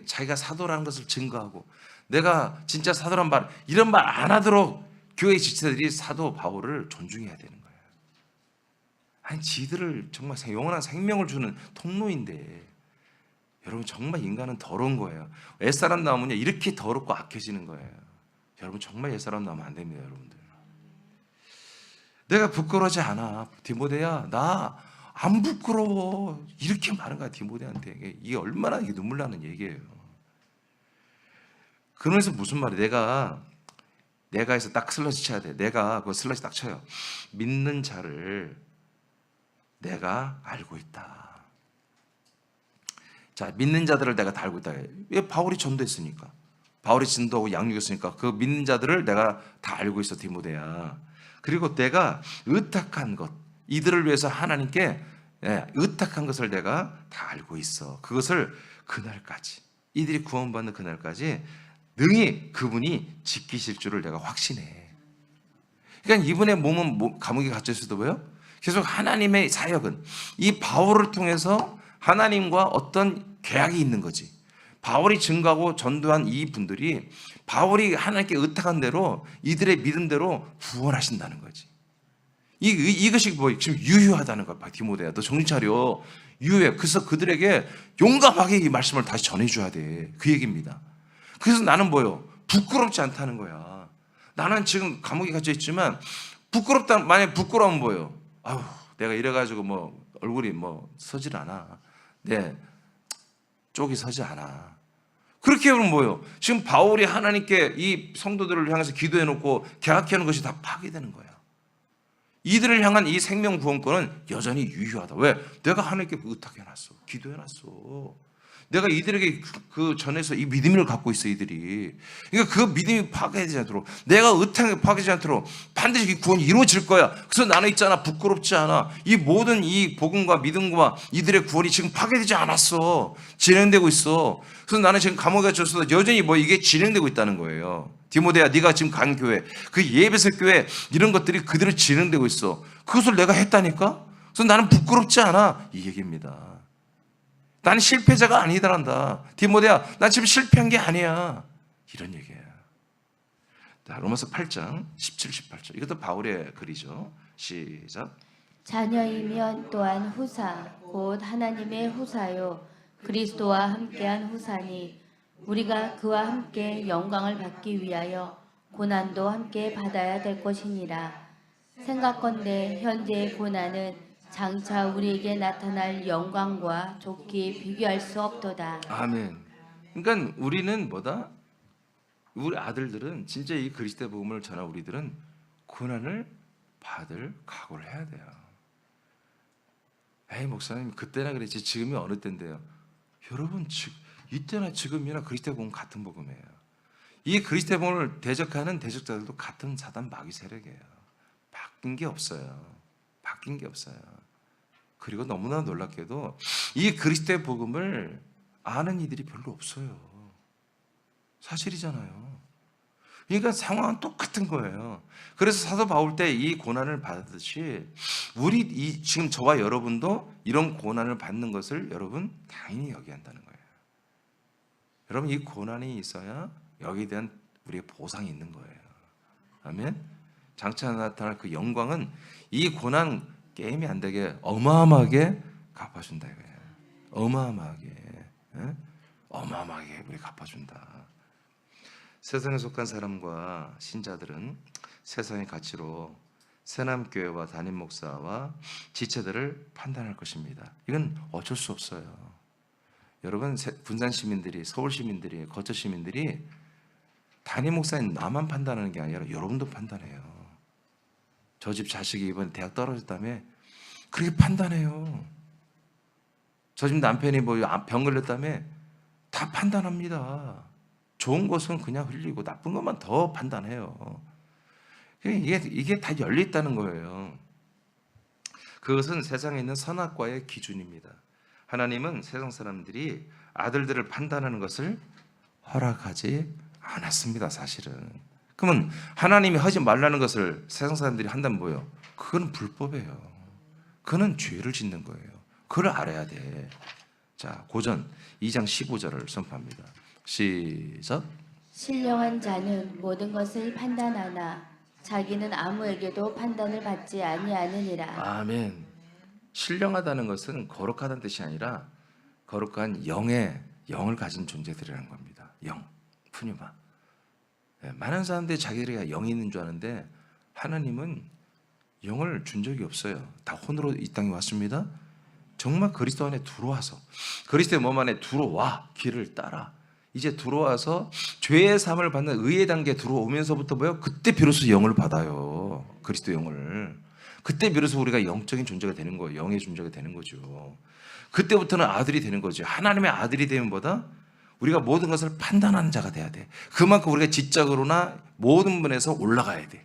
자기가 사도라는 것을 증거하고 내가 진짜 사도란 말, 이런 말 안 하도록 교회 지체들이 사도 바울을 존중해야 되는 거예요. 아니 지들을 정말 영원한 생명을 주는 통로인데 여러분 정말 인간은 더러운 거예요. 옛사람 나오면요 이렇게 더럽고 악해지는 거예요. 여러분 정말 옛사람 나오면 안 됩니다. 여러분들 내가 부끄러워하지 않아. 디모데야 나 안 부끄러워. 이렇게 말한 거야 디모데한테. 이게 얼마나 이게 눈물 나는 얘기예요. 그러면서 무슨 말이야. 내가 해서 딱 슬러시 쳐야 돼. 내가 그 슬러시 딱 쳐요. 믿는 자를 내가 알고 있다. 자, 믿는 자들을 내가 다 알고 있다. 왜? 바울이 전도했으니까. 바울이 전도하고 양육했으니까 그 믿는 자들을 내가 다 알고 있어 디모데야. 그리고 내가 의탁한 것, 이들을 위해서 하나님께 의탁한 것을 내가 다 알고 있어. 그것을 그날까지, 이들이 구원받는 그날까지 능히 그분이 지키실 줄을 내가 확신해. 그러니까 이분의 몸은 감옥에 갇혀 있어도 왜요? 계속 하나님의 사역은 이 바울을 통해서 하나님과 어떤 계약이 있는 거지. 바울이 증거하고 전도한 이 분들이 바울이 하나님께 의탁한 대로 이들의 믿음대로 구원하신다는 거지. 이것이 뭐 지금 유효하다는 거야. 디모데야, 너 정신 차려. 유효해. 그래서 그들에게 용감하게 이 말씀을 다시 전해줘야 돼. 그 얘기입니다. 그래서 나는 뭐요? 부끄럽지 않다는 거야. 나는 지금 감옥에 갇혀 있지만 부끄럽다. 만약에 부끄러우면 뭐요? 아유, 내가 이래가지고 뭐 얼굴이 뭐 서질 않아. 내 쪽이 서지 않아. 그렇게 하면 뭐요? 지금 바울이 하나님께 이 성도들을 향해서 기도해놓고 계약하는 것이 다 파괴되는 거야. 이들을 향한 이 생명 구원권은 여전히 유효하다. 왜? 내가 하나님께 의탁해놨어. 기도해놨어. 내가 이들에게 그 전에서 이 믿음을 갖고 있어 이들이. 그러니까 그 믿음이 파괴되지 않도록, 내가 의탁이 파괴되지 않도록 반드시 이 구원이 이루어질 거야. 그래서 나는 있잖아, 부끄럽지 않아. 이 모든 이 복음과 믿음과 이들의 구원이 지금 파괴되지 않았어. 진행되고 있어. 그래서 나는 지금 감옥에 갇혀서 여전히 뭐 이게 진행되고 있다는 거예요. 디모데야, 네가 지금 간 교회, 그 예배석 교회 이런 것들이 그대로 진행되고 있어. 그것을 내가 했다니까. 그래서 나는 부끄럽지 않아. 이 얘기입니다. 나는 실패자가 아니다란다. 디모데야, 난 지금 실패한 게 아니야. 이런 얘기예요. 자, 로마서 8장 17, 18절. 이것도 바울의 글이죠. 시작. 자녀이면 또한 후사, 곧 하나님의 후사요 그리스도와 함께한 후사니 우리가 그와 함께 영광을 받기 위하여 고난도 함께 받아야 될 것이니라. 생각건대 현재의 고난은 장차 우리에게 나타날 영광과 좋게 비교할 수 없도다. 아멘. 그러니까 우리는 뭐다? 우리 아들들은 진짜 이 그리스도의 복음을 전할 우리들은 고난을 받을 각오를 해야 돼요. 에이 목사님 그때나 그랬지 지금이 어느 때인데요. 여러분 이때나 지금이나 그리스도의 복음 같은 복음이에요. 이 그리스도의 복음을 대적하는 대적자들도 같은 사단 마귀 세력이에요. 바뀐 게 없어요. 바뀐 게 없어요. 그리고 너무나 놀랍게도 이 그리스도의 복음을 아는 이들이 별로 없어요. 사실이잖아요. 그러니까 상황은 똑같은 거예요. 그래서 사도 바울 때 이 고난을 받듯이 지금 저와 여러분도 이런 고난을 받는 것을 여러분 당연히 여겨야 한다는 거예요. 여러분 이 고난이 있어야 여기에 대한 우리의 보상이 있는 거예요. 아멘. 장차 나타날 그 영광은 이 고난 게임이 안 되게 어마어마하게 갚아준다 이거예요. 어마어마하게, 어마어마하게 우리 갚아준다. 세상에 속한 사람과 신자들은 세상의 가치로 새남교회와 담임 목사와 지체들을 판단할 것입니다. 이건 어쩔 수 없어요. 여러분 군산 시민들이, 서울 시민들이, 거처 시민들이 담임 목사님 나만 판단하는 게 아니라 여러분도 판단해요. 저 집 자식이 이번에 대학 떨어졌다며 그렇게 판단해요. 저 집 남편이 뭐 병 걸렸다며 다 판단합니다. 좋은 것은 그냥 흘리고 나쁜 것만 더 판단해요. 이게 다 열려있다는 거예요. 그것은 세상에 있는 선악과의 기준입니다. 하나님은 세상 사람들이 아들들을 판단하는 것을 허락하지 않았습니다. 사실은. 그러면 하나님이 하지 말라는 것을 세상 사람들이 한다면 뭐예요? 그건 불법이에요. 그건 죄를 짓는 거예요. 그걸 알아야 돼. 자, 고전 2장 15절을 선포합니다. 시작. 신령한 자는 모든 것을 판단하나 자기는 아무에게도 판단을 받지 아니하느니라. 아멘. 신령하다는 것은 거룩하다는 뜻이 아니라 거룩한 영을 가진 존재들이라는 겁니다. 영, 푸뉴마. 많은 사람들이 자기가 영이 있는 줄 아는데 하나님은 영을 준 적이 없어요. 다 혼으로 이 땅에 왔습니다. 정말 그리스도 안에 들어와서 그리스도의 몸 안에 들어와 길을 따라 이제 들어와서 죄의 삶을 받는 의의 단계에 들어오면서부터 뭐요? 그때 비로소 영을 받아요. 그리스도 영을. 그때 비로소 우리가 영적인 존재가 되는 거예요. 영의 존재가 되는 거죠. 그때부터는 아들이 되는 거죠. 하나님의 아들이 되면 보다 우리가 모든 것을 판단하는 자가 돼야 돼. 그만큼 우리가 지적으로나 모든 분에서 올라가야 돼.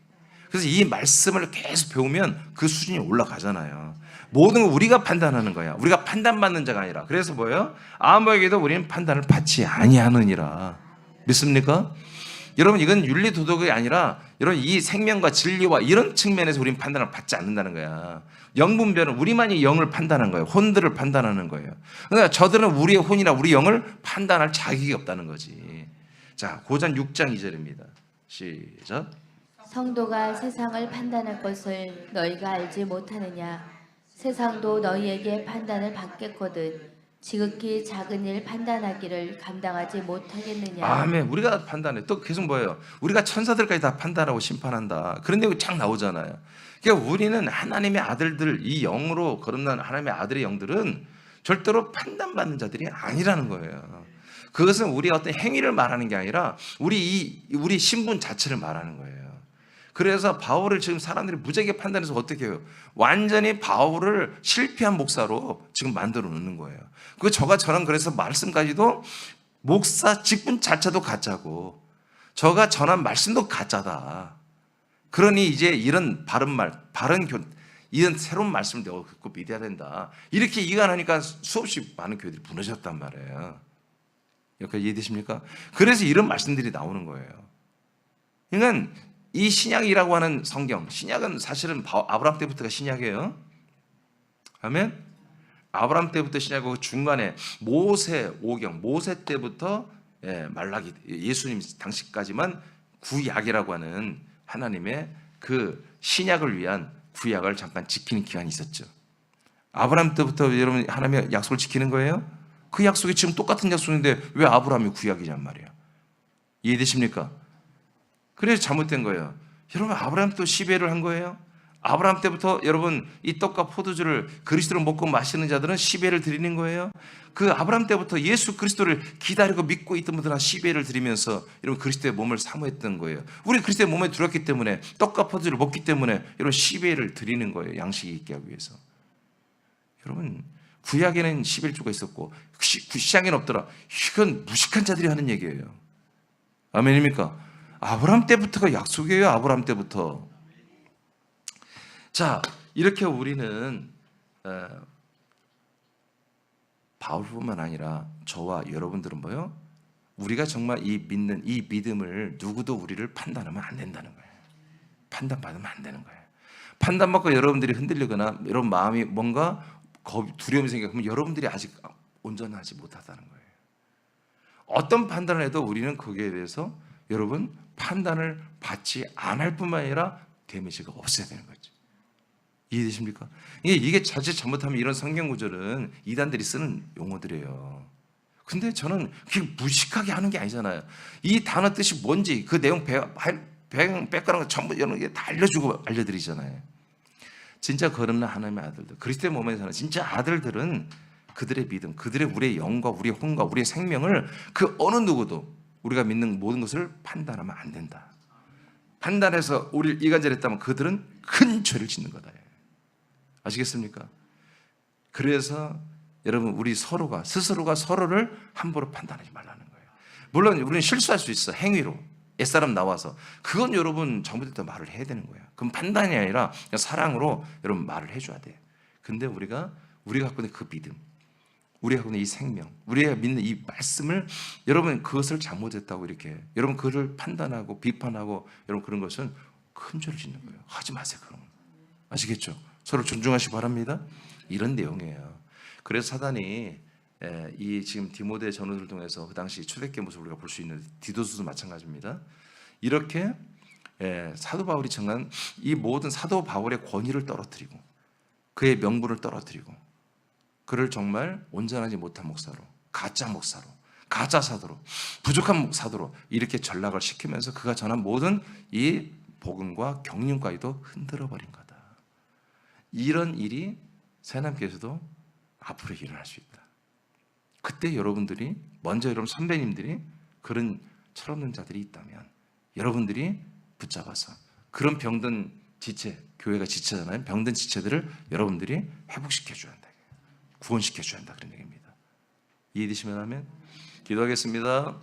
그래서 이 말씀을 계속 배우면 그 수준이 올라가잖아요. 모든 걸 우리가 판단하는 거야. 우리가 판단받는 자가 아니라. 그래서 뭐예요? 아무에게도 우리는 판단을 받지 아니하느니라. 믿습니까? 여러분 이건 윤리 도덕이 아니라 여러분 이 생명과 진리와 이런 측면에서 우리는 판단을 받지 않는다는 거야. 영분별은 우리만이 영을 판단하는 거예요. 혼들을 판단하는 거예요. 그러니까 저들은 우리의 혼이나 우리 영을 판단할 자격이 없다는 거지. 자, 고전 6장 2절입니다. 시작. 성도가 세상을 판단할 것을 너희가 알지 못하느냐? 세상도 너희에게 판단을 받겠거든 지극히 작은 일 판단하기를 감당하지 못하겠느냐? 아멘. 우리가 판단해. 또 계속 뭐예요? 우리가 천사들까지 다 판단하고 심판한다. 그런 내용이 쫙 나오잖아요. 그러니까 우리는 하나님의 아들들, 이 영으로 거듭난 하나님의 아들의 영들은 절대로 판단받는 자들이 아니라는 거예요. 그것은 우리의 어떤 행위를 말하는 게 아니라 우리 신분 자체를 말하는 거예요. 그래서 바울을 지금 사람들이 무지하게 판단해서 어떻게 해요? 완전히 바울을 실패한 목사로 지금 만들어 놓는 거예요. 저는 그래서 말씀까지도 목사 직분 자체도 가짜고 저가 전한 말씀도 가짜다. 그러니 이제 이런 이런 새로운 말씀을 내가 듣고 믿어야 된다. 이렇게 이간하니까 수없이 많은 교회들이 무너졌단 말이에요. 여기까지 이해되십니까? 그래서 이런 말씀들이 나오는 거예요. 그러니까 이 신약이라고 하는 성경, 신약은 사실은 아브라함 때부터가 신약이에요. 아멘? 아브라함 때부터 신약이고 중간에 모세 오경, 모세 때부터 말라기, 예수님 당시까지만 구약이라고 하는 하나님의 그 신약을 위한 구약을 잠깐 지키는 기간이 있었죠. 아브라함 때부터 여러분 하나님의 약속을 지키는 거예요? 그 약속이 지금 똑같은 약속인데 왜 아브라함이 구약이냔 말이에요. 이해되십니까? 그래서 잘못된 거예요. 여러분 아브라함 또 시베를 한 거예요. 아브라함 때부터 여러분 이 떡과 포도주를 그리스도를 먹고 마시는 자들은 시베를 드리는 거예요. 그 아브라함 때부터 예수 그리스도를 기다리고 믿고 있던 분들은 시베를 드리면서 여러분 그리스도의 몸을 사모했던 거예요. 우리 그리스도의 몸에 들었기 때문에 떡과 포도주를 먹기 때문에 여러분 시베를 드리는 거예요. 양식이 있게 하기 위해서. 여러분 구약에는 시벨주가 있었고 신약에는 없더라. 이건 무식한 자들이 하는 얘기예요. 아멘입니까? 아브라함 때부터가 약속이에요. 아브라함 때부터. 자, 이렇게 우리는 바울뿐만 아니라 저와 여러분들은 뭐요? 우리가 정말 이 믿음을 누구도 우리를 판단하면 안 된다는 거예요. 판단받으면 안 되는 거예요. 판단받고 여러분들이 흔들리거나 여러분 마음이 뭔가 두려움이 생기면 여러분들이 아직 온전하지 못하다는 거예요. 어떤 판단을 해도 우리는 거기에 대해서 여러분 판단을 받지 않을 뿐만 아니라 데미지가 없어야 되는 거죠. 이해되십니까? 이게 자칫 잘못하면 이런 성경 구절은 이단들이 쓰는 용어들이에요. 근데 저는 그게 무식하게 하는 게 아니잖아요. 이 단어 뜻이 뭔지 그 내용 백과랑 전부 이런 게 다 알려드리잖아요. 진짜 거듭난 하나님의 아들들, 그리스도의 몸에 사는 진짜 아들들은 그들의 믿음, 우리의 영과 우리의 혼과 우리의 생명을 그 어느 누구도 우리가 믿는 모든 것을 판단하면 안 된다. 판단해서 우리를 이간질했다면 그들은 큰 죄를 짓는 거다. 아시겠습니까? 그래서 여러분 우리 스스로가 서로를 함부로 판단하지 말라는 거예요. 물론 우리는 실수할 수 있어. 행위로 옛사람 나와서 그건 여러분 전부터 말을 해야 되는 거예요. 그럼 판단이 아니라 그냥 사랑으로 여러분 말을 해줘야 돼요. 근데 우리가 갖고 있는 그 믿음, 우리가 갖고 있는 이 생명, 우리가 믿는 이 말씀을 여러분 그것을 잘못했다고 이렇게 여러분 그를 판단하고 비판하고 여러분 그런 것은 큰 죄를 짓는 거예요. 하지 마세요. 그런 거. 아시겠죠? 서로 존중하시기 바랍니다. 이런 내용이에요. 그래서 사단이 이 지금 디모데 전후를 통해서 그 당시 초대교회 모습을 우리가 볼 수 있는 디도스도 마찬가지입니다. 이렇게 사도 바울이 정한 이 모든 사도 바울의 권위를 떨어뜨리고 그의 명분을 떨어뜨리고 그를 정말 온전하지 못한 목사로, 가짜 목사로, 가짜 사도로, 부족한 사도로 이렇게 전락을 시키면서 그가 전한 모든 이 복음과 경륜까지도 흔들어 버린 거다. 이런 일이 새남교에서도 앞으로 일어날 수 있다. 그때 여러분들이 먼저 여러분 선배님들이 그런 철없는 자들이 있다면 여러분들이 붙잡아서 그런 병든 지체, 교회가 지체잖아요. 병든 지체들을 여러분들이 회복시켜 줘야 한다. 구원시켜 줘야 한다. 그런 얘기입니다. 이해되시면 하면 기도하겠습니다.